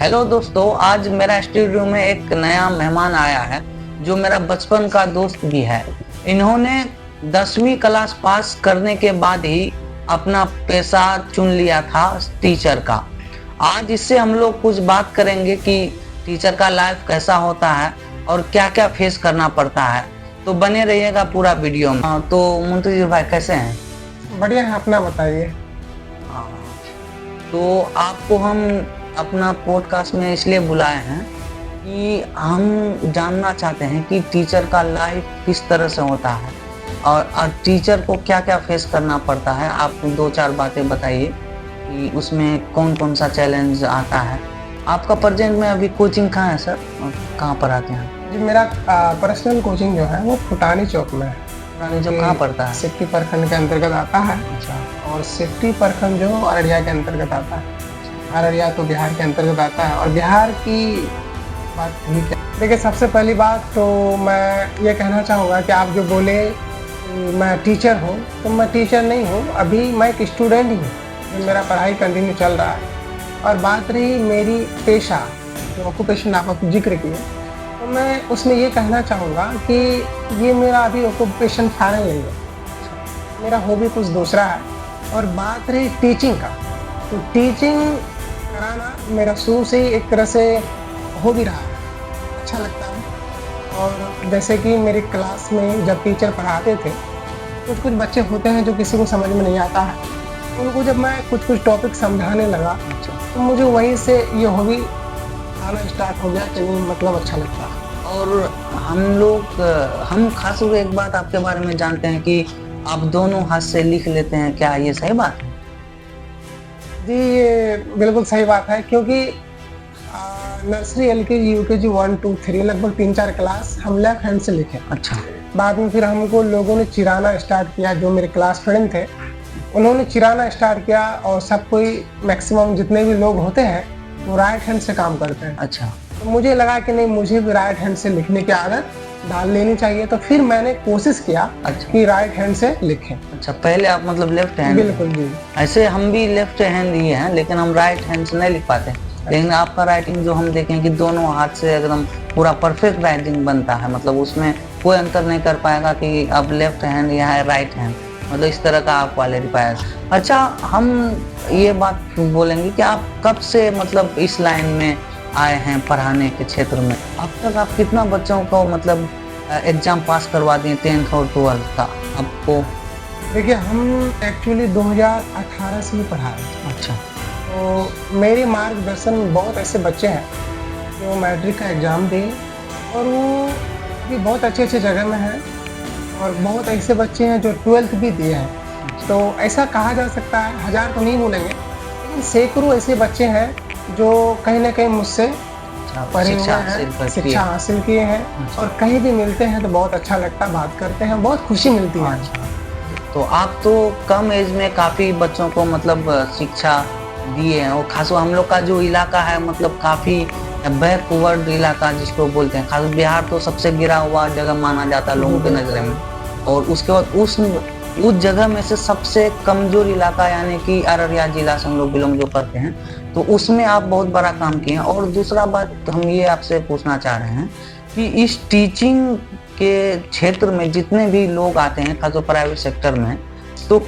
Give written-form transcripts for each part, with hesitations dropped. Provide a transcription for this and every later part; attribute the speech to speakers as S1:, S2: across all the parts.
S1: Hello दोस्तों, आज मेरा स्टूडियो में एक नया मेहमान आया है जो मेरा बचपन का दोस्त भी है। इन्होंने 10वीं क्लास पास करने के बाद ही अपना पेशा चुन लिया था टीचर का। आज इससे हम लोग कुछ बात करेंगे कि टीचर का लाइफ कैसा होता है और क्या क्या फेस करना पड़ता है। तो बने रहिएगा पूरा वीडियो में। तो मुंतजिर भाई कैसे हैं?
S2: बढ़िया है, अपना बताइए।
S1: तो आपको हम अपना पॉडकास्ट में इसलिए बुलाए हैं कि हम जानना चाहते हैं कि टीचर का लाइफ किस तरह से होता है और टीचर को क्या क्या फेस करना पड़ता है। आप 2-4 बातें बताइए कि उसमें कौन कौन सा चैलेंज आता है। आपका प्रेजेंट में अभी कोचिंग कहाँ है सर, कहाँ पर आते हैं?
S2: जी, मेरा पर्सनल कोचिंग जो है वो फुटानी चौक में है।
S1: पुरानी जो कहाँ पड़ता है?
S2: सिफ्टी प्रखंड के अंतर्गत आता है।
S1: अच्छा।
S2: और सिफ्टी प्रखंड जो अररिया के अंतर्गत आता है। अररिया तो बिहार के अंतर्गत आता है। और बिहार की बात ठीक है। देखिए, सबसे पहली बात तो मैं ये कहना चाहूँगा कि आप जो बोले मैं टीचर हूँ, तो मैं टीचर नहीं हूँ, अभी मैं एक स्टूडेंट ही हूँ। मेरा पढ़ाई कंटिन्यू चल रहा है। और बात रही मेरी पेशा जो ऑक्यूपेशन आप जिक्र किए, तो मैं उसमें ये कहना चाहूँगा कि ये मेरा अभी ऑक्यूपेशन फाइनल नहीं है, मेरा हॉबी कुछ दूसरा है। और बात रही टीचिंग का, तो टीचिंग कराना मेरा शुरू से ही एक तरह से हॉबी रहा है, अच्छा लगता है। और जैसे कि मेरी क्लास में जब टीचर पढ़ाते थे, कुछ बच्चे होते हैं जो किसी को समझ में नहीं आता है, उनको जब मैं कुछ टॉपिक समझाने लगा तो मुझे वहीं से ये हॉबी आना स्टार्ट हो गया कि नहीं, मतलब अच्छा लगता है।
S1: और हम खास तौर पे एक बात आपके बारे में जानते हैं कि आप दोनों हाथ से लिख लेते हैं, क्या ये सही बात है?
S2: जी, ये बिल्कुल सही बात है, क्योंकि नर्सरी एलकेजी यूकेजी 1 2 3 लगभग 3-4 क्लास हम लेफ्ट हैंड से लिखे।
S1: अच्छा।
S2: बाद में फिर हमको लोगों ने चिराना स्टार्ट किया, जो मेरे क्लास फ्रेंड थे उन्होंने चिराना स्टार्ट किया। और सब कोई मैक्सिमम जितने भी लोग होते हैं वो राइट हैंड से काम करते हैं।
S1: अच्छा।
S2: तो मुझे लगा कि नहीं, मुझे भी राइट हैंड से लिखने की आदत डाल लेनी चाहिए। तो फिर मैंने कोशिश किया कि राइट हैंड से लिखें।
S1: अच्छा, पहले आप मतलब लेफ्ट हैंड?
S2: बिल्कुल जी।
S1: ऐसे हम भी लेफ्ट हैंड ही हैं, लेकिन हम राइट हैंड से नहीं लिख पाते। लेकिन आपका राइटिंग जो हम देखें कि दोनों हाथ से एकदम पूरा परफेक्ट राइटिंग बनता है, मतलब उसमें कोई अंतर नहीं कर पाएगा कि अब लेफ्ट हैंड या है राइट हैंड, मतलब इस तरह का आप क्वालिटी पाया। अच्छा, हम ये बात बोलेंगे कि आप कब से मतलब इस लाइन में आए हैं पढ़ाने के क्षेत्र में? अब तक आप कितना बच्चों को मतलब एग्जाम पास करवा दिए 10th और 12th का आपको?
S2: देखिए, हम एक्चुअली 2018 से ही पढ़ा रहे हैं।
S1: अच्छा।
S2: तो मेरे मार्गदर्शन बहुत ऐसे बच्चे हैं जो मैट्रिक का एग्ज़ाम दिए और वो भी बहुत अच्छे जगह में हैं। और बहुत ऐसे बच्चे हैं जो 12th भी दिए हैं। तो ऐसा कहा जा सकता है, 1000 तो नहीं बोलेंगे, लेकिन सैकड़ों ऐसे बच्चे हैं जो कहीं ना कहीं मुझसे पढ़े हुए हैं, शिक्षा हासिल किए हैं। और कहीं भी मिलते हैं तो बहुत अच्छा लगता है, बात करते हैं, बहुत खुशी मिलती है।
S1: तो आप तो कम एज में काफ़ी बच्चों को मतलब शिक्षा दिए हैं। और खासकर हम लोग का जो इलाका है मतलब काफ़ी बैकवर्ड इलाका जिसको बोलते हैं, खास बिहार तो सबसे गिरा हुआ जगह माना जाता है लोगों के नज़र में। और उसके बाद उस जगह में से सबसे कमज़ोर इलाका यानी कि अररिया जिला से हम लोग बिलोंग जो करते हैं, तो उसमें आप बहुत बड़ा काम किए हैं। और दूसरा बात हम ये आपसे पूछना चाह रहे हैं कि इस टीचिंग के क्षेत्र में जितने भी लोग आते हैं खासकर प्राइवेट सेक्टर में, तो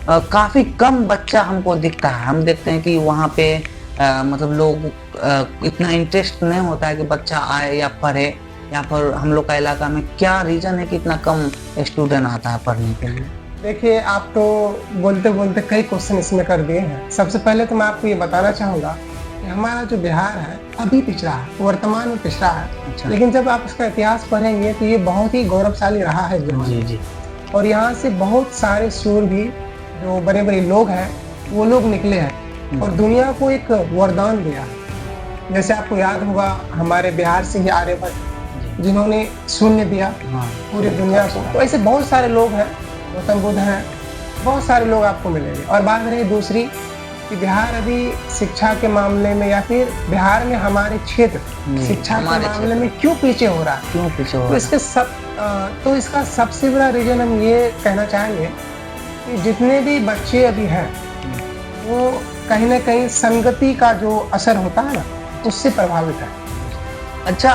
S1: काफ़ी कम बच्चा हमको दिखता है। हम देखते हैं कि वहाँ पे मतलब लोग इतना इंटरेस्ट नहीं होता है कि बच्चा आए या पढ़े। या फिर हम लोग का इलाका में क्या रीज़न है कि इतना कम स्टूडेंट आता है पढ़ने के लिए?
S2: देखिए, आप तो बोलते बोलते कई क्वेश्चन इसमें कर दिए हैं। सबसे पहले तो मैं आपको ये बताना चाहूँगा कि हमारा जो बिहार है अभी पिछड़ा है, वर्तमान में पिछड़ा है।
S1: अच्छा।
S2: लेकिन जब आप इसका इतिहास पढ़ेंगे तो ये बहुत ही गौरवशाली रहा है
S1: जी जी।
S2: और यहाँ से बहुत सारे शूरवीर जो बड़े बड़े लोग हैं वो लोग निकले हैं और दुनिया को एक वरदान दिया है। जैसे आपको याद होगा, हमारे बिहार से ही आर्यभट्ट जिन्होंने शून्य दिया पूरी दुनिया को। तो ऐसे बहुत सारे लोग हैं, गौतम बुद्ध हैं, बहुत सारे लोग आपको मिलेंगे। और बात रही दूसरी कि बिहार अभी शिक्षा के मामले में या फिर बिहार में हमारे क्षेत्र शिक्षा के मामले में क्यों पीछे हो रहा है, तो इसका सबसे बड़ा रीजन हम ये कहना चाहेंगे कि जितने भी बच्चे अभी हैं वो कहीं ना कहीं संगति का जो असर होता है ना, उससे प्रभावित है।
S1: अच्छा,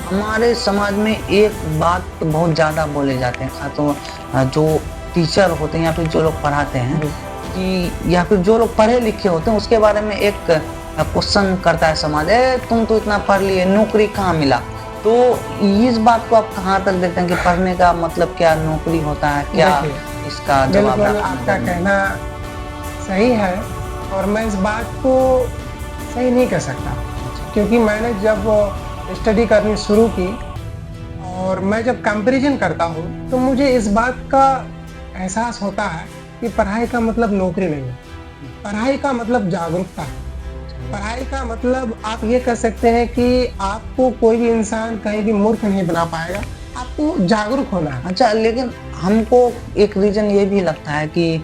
S1: हमारे समाज में एक बात तो बहुत ज़्यादा बोले जाते हैं, खासतौर जो टीचर होते हैं या फिर जो लोग पढ़ाते हैं
S2: जी।
S1: कि या फिर जो लोग पढ़े लिखे होते हैं उसके बारे में एक क्वेश्चन करता है समाज, तुम तो इतना पढ़ लिए, नौकरी कहाँ मिला? तो इस बात को आप कहाँ तक देखते हैं कि पढ़ने का मतलब क्या नौकरी होता है, क्या
S2: देखिए,
S1: इसका जवाब
S2: बिल्कुल
S1: रखना
S2: आपका
S1: चाहिए?
S2: कहना सही है और मैं इस बात को सही नहीं कह सकता, क्योंकि मैंने जब स्टडी करनी शुरू की और मैं जब कंपैरिजन करता हूँ तो मुझे इस बात का एहसास होता है कि पढ़ाई का मतलब नौकरी नहीं है। पढ़ाई का मतलब जागरूकता है। पढ़ाई का मतलब आप ये कह सकते हैं कि आपको कोई भी इंसान कहीं भी मूर्ख नहीं बना पाएगा, आपको जागरूक होना है।
S1: अच्छा, लेकिन हमको एक रीज़न ये भी लगता है कि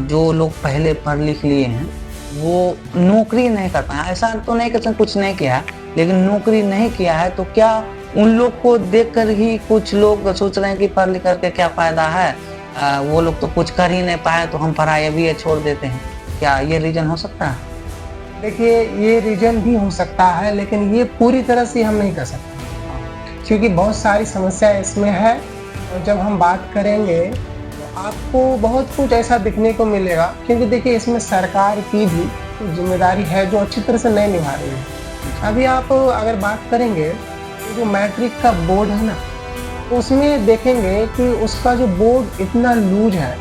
S1: जो लोग पहले पढ़ लिख लिए हैं वो नौकरी नहीं कर पाए। ऐसा तो नहीं कि कुछ नहीं किया है, लेकिन नौकरी नहीं किया है, तो क्या उन लोग को देखकर ही कुछ लोग सोच रहे हैं कि पढ़ लिख करके क्या फ़ायदा है, वो लोग तो कुछ कर ही नहीं पाए तो हम पढ़ाई अभी ये छोड़ देते हैं। क्या ये रीज़न हो सकता है?
S2: देखिए, ये रीज़न भी हो सकता है, लेकिन ये पूरी तरह से हम नहीं कर सकते, क्योंकि बहुत सारी समस्याएँ इसमें है और जब हम बात करेंगे तो आपको बहुत कुछ ऐसा दिखने को मिलेगा, क्योंकि देखिए इसमें सरकार की भी कुछ ज़िम्मेदारी है जो अच्छी तरह से नहीं निभा रही है। अभी आप अगर बात करेंगे तो जो मैट्रिक का बोर्ड है ना, तो उसमें देखेंगे कि उसका जो बोर्ड इतना लूज़ है,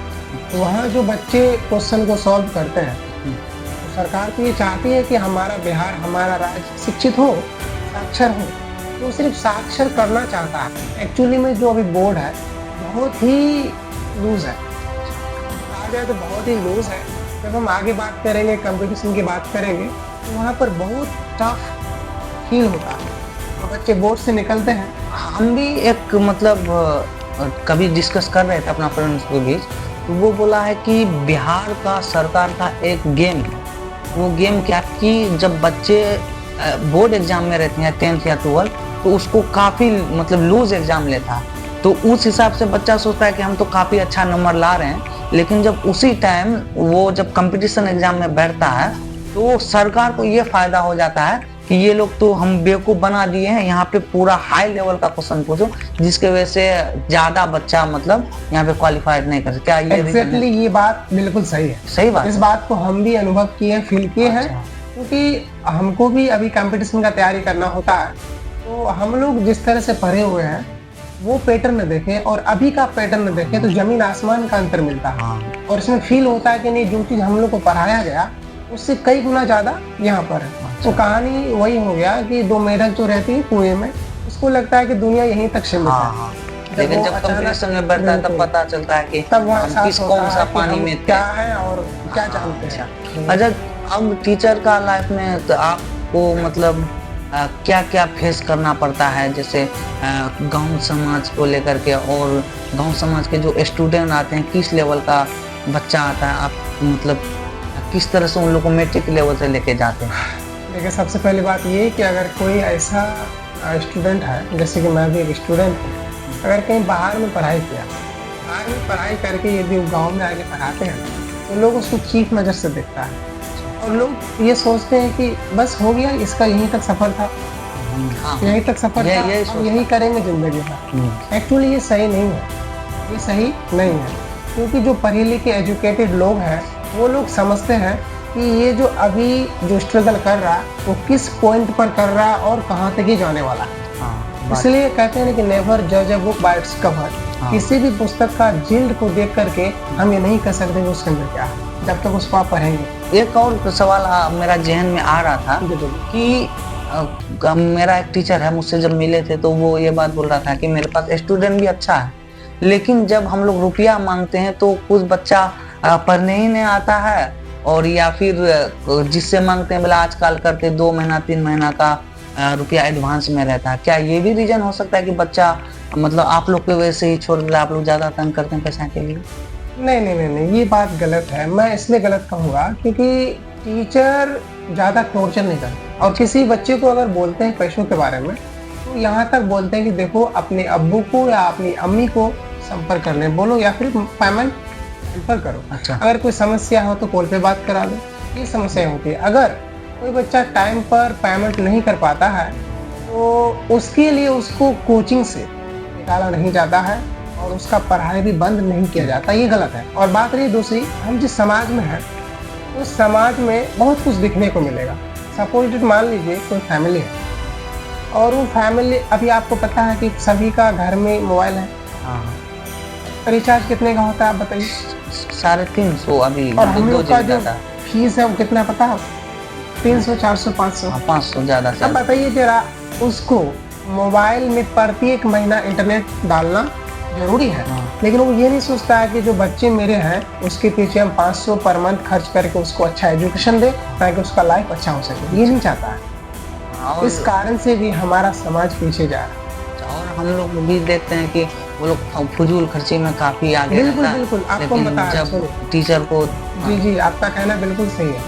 S2: वहाँ जो बच्चे क्वेश्चन को सॉल्व करते हैं, तो सरकार तो ये चाहती है कि हमारा बिहार, हमारा राज्य शिक्षित हो, साक्षर हो, तो सिर्फ साक्षर करना चाहता है। एक्चुअली में जो अभी बोर्ड है बहुत ही लूज़ है, कहा जाए तो बहुत ही लूज़ है। जब हम आगे बात करेंगे, कंपटीशन की बात करेंगे, तो वहाँ पर बहुत टफ फील होता है, तो बच्चे बोर्ड से निकलते हैं।
S1: हम भी एक मतलब कभी डिस्कस कर रहे थे अपना फ्रेंड्स के बीच, तो वो बोला है कि बिहार का सरकार का एक गेम है। वो गेम क्या कि जब बच्चे बोर्ड एग्जाम में रहते हैं 10th या 12th, तो उसको काफ़ी मतलब लूज एग्जाम लेता है, तो उस हिसाब से बच्चा सोचता है कि हम तो काफ़ी अच्छा नंबर ला रहे हैं, लेकिन जब उसी टाइम वो जब कंपटीशन एग्जाम में बैठता है तो सरकार को ये फ़ायदा हो जाता है कि ये लोग तो हम बेवकूफ़ बना दिए हैं, यहाँ पे पूरा हाई लेवल का क्वेश्चन पूछो, जिसके वजह से ज़्यादा बच्चा मतलब यहाँ पे क्वालिफाइड नहीं कर सकता। क्या ये
S2: एग्जैक्टली ये बात बिल्कुल सही है।
S1: सही बात
S2: इस
S1: है?
S2: बात को हम भी अनुभव किए हैं, फील किए हैं,
S1: अच्छा।
S2: क्योंकि हमको भी अभी कंपटीशन का तैयारी करना होता है, तो हम लोग जिस तरह से पढ़े हुए हैं वो पैटर्न देखें और अभी का पैटर्न देखें तो जमीन आसमान का अंतर मिलता है।
S1: हाँ।
S2: और इसमें फील होता है कि नहीं, जो चीज़ हम लोग को पढ़ाया गया उससे कई गुना ज़्यादा यहाँ पर है। तो कहानी वही हो गया कि 2 मेढक जो रहती है कुएं में, उसको लगता है कि दुनिया यहीं तक सीमित है।
S1: हाँ। लेकिन जब कंपटीशन में बैठता है तब पता चलता है कि
S2: तब वहाँ
S1: हम
S2: एहसास
S1: किस
S2: होता
S1: कौन सा
S2: है कि
S1: पानी
S2: हम
S1: में थे।
S2: क्या है और क्या जानते
S1: अच्छा।
S2: हैं।
S1: अच्छा, अब टीचर का लाइफ में तो आपको मतलब क्या क्या फेस करना पड़ता है, जैसे गांव समाज को लेकर के, और गांव समाज के जो स्टूडेंट आते हैं किस लेवल का बच्चा आता है, आप मतलब किस तरह से उन लोग को मैट्रिक लेवल से लेके जाते हैं?
S2: देखिए, सबसे पहली बात ये कि अगर कोई ऐसा स्टूडेंट है, जैसे कि मैं भी एक स्टूडेंट हूँ, अगर कहीं बाहर में पढ़ाई किया, बाहर में पढ़ाई करके यदि वो गाँव में आके पढ़ाते हैं तो लोग उसको चीप नज़र से देखता है और लोग ये सोचते हैं कि बस हो गया, इसका यहीं तक सफ़र था,
S1: हाँ।
S2: यहीं तक सफ़र था, हम यही करेंगे ज़िंदगी भर। एक्चुअली ये सही नहीं है, ये सही नहीं है, क्योंकि जो पढ़े लिखे एजुकेटेड लोग हैं वो लोग समझते हैं कि ये जो अभी जो स्ट्रगल कर रहा है वो किस पॉइंट पर कर रहा है और कहाँ तक ही जाने वाला है। इसलिए कहते हैं कि नेवर जज a book by its cover. किसी भी पुस्तक का जिल्द को देख करके हम ये नहीं कह सकते कि उसके अंदर क्या है, जब तक उसको आप पढ़ेंगे।
S1: एक और सवाल मेरा जहन में आ रहा था कि मेरा एक टीचर है, मुझसे जब मिले थे तो वो ये बात बोल रहा था कि मेरे पास स्टूडेंट भी अच्छा है, लेकिन जब हम लोग रुपया मांगते हैं तो कुछ बच्चा पढ़ने ही नहीं आता है, और या फिर जिससे मांगते हैं बोला आजकल करके 2 महीना 3 महीना का रुपया एडवांस में रहता है। क्या ये भी रीजन हो सकता है कि बच्चा मतलब आप लोग की वजह से ही छोड़ दिया, आप लोग ज़्यादा तंग करते हैं पैसा के लिए?
S2: नहीं, ये बात गलत है। मैं इसलिए गलत कहूँगा क्योंकि टीचर ज़्यादा टॉर्चर नहीं करते, और किसी बच्चे को अगर बोलते हैं पैसों के बारे में तो यहाँ तक बोलते हैं कि देखो अपने अब्बू को या अपनी अम्मी को संपर्क करने बोलो या फिर पेमेंट ट्रांसफर करो।
S1: अच्छा।
S2: अगर कोई समस्या हो तो कॉल पे बात करा दो, ये समस्या होती है। अगर कोई बच्चा टाइम पर पेमेंट नहीं कर पाता है तो उसके लिए उसको कोचिंग से निकाला नहीं जाता है और उसका पढ़ाई भी बंद नहीं किया जाता, ये गलत है। और बात रही दूसरी, हम जिस समाज में हैं उस समाज में बहुत कुछ दिखने को मिलेगा। सपोज मान लीजिए कोई फैमिली है और वो फैमिली, अभी आपको पता है कि सभी का घर में मोबाइल है,
S1: हाँ
S2: रिचार्ज कितने का होता है आप बताइए?
S1: 350 अभी
S2: और हम
S1: 2
S2: लोग का
S1: GB
S2: जो
S1: डाटा।
S2: फीस है वो कितना पता है? 300, 400, 500।
S1: हाँ, 500 ज़्यादा से
S2: अब
S1: ज़्यादा।
S2: बताइए जरा, उसको मोबाइल में प्रत्येक महीना इंटरनेट डालना जरूरी है,
S1: हाँ।
S2: लेकिन वो ये नहीं सोचता है कि जो बच्चे मेरे हैं उसके पीछे हम 500 पर मंथ खर्च करके उसको अच्छा एजुकेशन दे ताकि उसका लाइफ अच्छा हो सके, ये नहीं चाहता है।
S1: और
S2: इस कारण से भी हमारा समाज पीछे जा रहा है।
S1: और हम लोग भी देखते हैं कि वो लोग फजूल खर्ची में काफी आगे
S2: बिल्कुल,
S1: रहता है।
S2: बिल्कुल, आपको
S1: लेकिन
S2: बता रहा
S1: जब
S2: हूं,
S1: टीचर को
S2: जी जी, आपका कहना बिल्कुल सही है।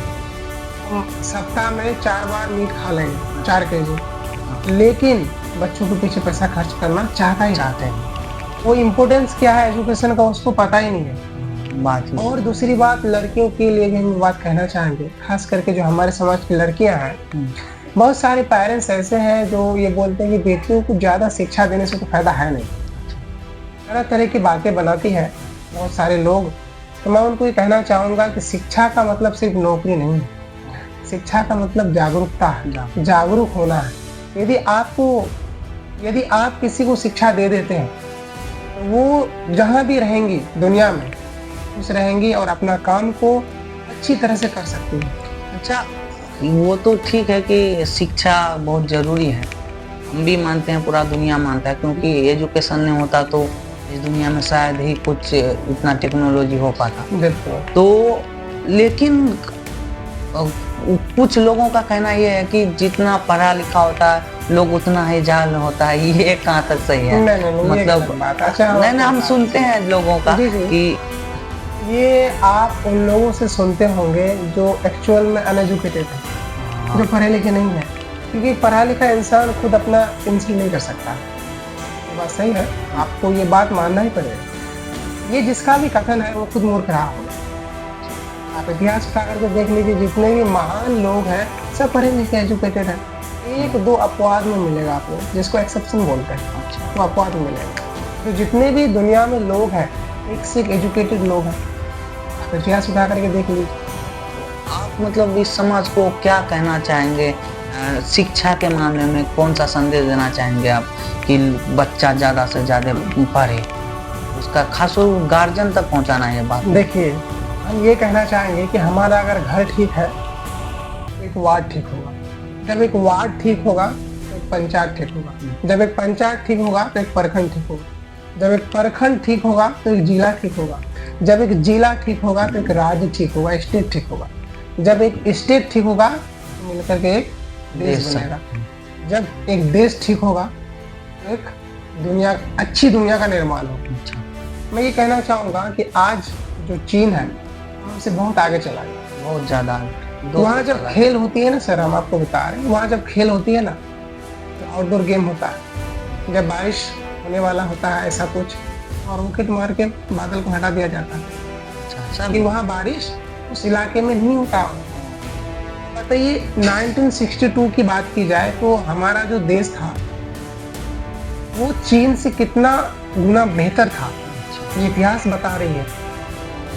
S2: हम सप्ताह में 4 बार मीट खा लेंगे, 4 केजी, लेकिन बच्चों के पीछे पैसा खर्च करना चाहता ही
S1: चाहते हैं,
S2: वो इम्पोर्टेंस क्या है एजुकेशन का उसको पता ही नहीं है।
S1: बात ही
S2: और दूसरी बात, लड़कियों के लिए भी हम बात कहना चाहेंगे, खास करके जो हमारे समाज की लड़कियां हैं, बहुत सारे पेरेंट्स ऐसे हैं जो ये बोलते हैं कि बेटियों को ज़्यादा शिक्षा देने से तो फायदा है नहीं, तरह तरह की बातें बनाती है बहुत सारे लोग। तो मैं उनको ये कहना चाहूँगा कि शिक्षा का मतलब सिर्फ नौकरी नहीं है, शिक्षा का मतलब जागरूकता है, जागरूक होना है। यदि आप किसी को शिक्षा दे देते हैं तो वो जहाँ भी रहेंगी दुनिया में खुश रहेंगी और अपना काम को अच्छी तरह से कर सकती है।
S1: अच्छा, वो तो ठीक है कि शिक्षा बहुत जरूरी है, हम भी मानते हैं, पूरा दुनिया मानता है, क्योंकि एजुकेशन नहीं होता तो इस दुनिया में शायद ही कुछ इतना टेक्नोलॉजी हो पाता।
S2: बिल्कुल।
S1: तो लेकिन कुछ लोगों का कहना ये है कि जितना पढ़ा लिखा होता है लोग उतना ही जाल होता है, ये कहाँ तक सही है?
S2: नहीं, नहीं, ये
S1: मतलब
S2: गलत बात है। अच्छा,
S1: नहीं, हम सुनते हैं लोगों का
S2: जी, जी।
S1: कि
S2: ये आप उन लोगों से सुनते होंगे जो एक्चुअल में अनएजुकेटेड है, जो पढ़े लिखे नहीं है, क्योंकि पढ़ा लिखा इंसान खुद अपना इंसल्ट नहीं कर सकता। ये बात सही है, आपको ये बात मानना ही पड़ेगा। ये जिसका भी कथन है वो खुद मूर्ख रहा होगा। आप इतिहास उठा करके देख लीजिए, जितने भी महान लोग हैं सब पढ़े लिखे एजुकेटेड हैं। एक दो अपवाद में मिलेगा आपको, जिसको एक्सेप्शन बोलते हैं, तो अपवाद में मिलेगा। तो जितने भी दुनिया में लोग हैं एक से एक एजुकेटेड लोग हैं, आप इतिहास उठा करके देख लीजिए।
S1: आप मतलब इस समाज को क्या कहना चाहेंगे? शिक्षा के मामले में कौन सा संदेश देना चाहेंगे आप कि बच्चा ज़्यादा से ज़्यादा पढ़े, उसका खास गार्जियन तक पहुंचाना है ये बात?
S2: देखिए, हम ये कहना चाहेंगे कि हमारा अगर घर ठीक है तो एक वार्ड ठीक होगा, जब एक वार्ड ठीक होगा तो एक पंचायत ठीक होगा, जब एक पंचायत ठीक होगा तो एक प्रखंड ठीक होगा, जब एक प्रखंड ठीक होगा तो एक जिला ठीक होगा, जब एक जिला ठीक होगा तो एक राज्य ठीक होगा, स्टेट ठीक होगा, जब एक स्टेट ठीक होगा तो मिलकर के एक देश बनेगा, जब एक देश ठीक होगा तो एक दुनिया, अच्छी दुनिया का निर्माण होगा। मैं ये कहना चाहूँगा कि आज जो चीन है हमसे बहुत आगे चला गया,
S1: बहुत ज़्यादा।
S2: वहाँ जब खेल होती है ना सर, हम आपको बता रहे हैं, वहाँ जब खेल होती है ना तो आउटडोर गेम होता है, जब बारिश होने वाला होता है ऐसा कुछ, और रॉकेट मार के बादल को हटा दिया जाता है कि वहाँ बारिश उस इलाके में नहीं होता। बताइए 1962 की बात की जाए तो हमारा जो देश था वो चीन से कितना गुना बेहतर था, ये इतिहास बता रही है।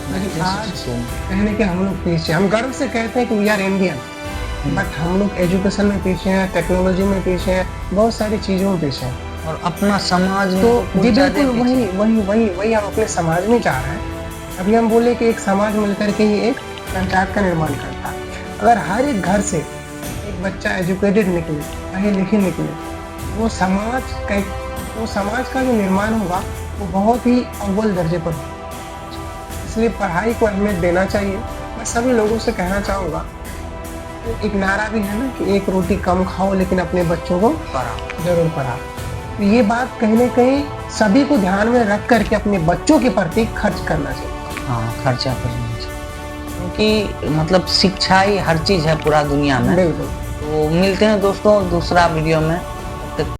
S2: लेकिन आज कहने के हम लोग पीछे, हम गर्व से कहते हैं कि वी आर इंडियन, बट हम लोग एजुकेशन में पीछे हैं, टेक्नोलॉजी में पीछे हैं, बहुत सारी चीज़ों में पीछे हैं,
S1: और अपना समाज में
S2: तो
S1: कुछ
S2: जी
S1: ज़्यादा
S2: बिल्कुल वही हम अपने समाज में चाह रहे हैं। अभी हम बोले कि एक समाज मिलकर के ही एक पंचायत का निर्माण करता है। अगर हर एक घर से एक बच्चा एजुकेटेड निकले, पढ़े लिखे निकले, वो समाज का जो निर्माण होगा वो बहुत ही अव्वल दर्जे पर होगा। इसलिए पढ़ाई को अहमियत देना चाहिए। मैं सभी लोगों से कहना चाहूँगा, एक नारा भी है ना कि एक रोटी कम खाओ लेकिन अपने बच्चों को जरूर पढ़ाओ। तो ये बात कहीं ना कहीं सभी को ध्यान में रख करके अपने बच्चों के प्रति खर्च करना चाहिए।
S1: हाँ, खर्चा करना चाहिए, क्योंकि मतलब शिक्षा ही हर चीज़ है पूरा दुनिया में।
S2: बिल्कुल।
S1: तो मिलते हैं दोस्तों दूसरा वीडियो में।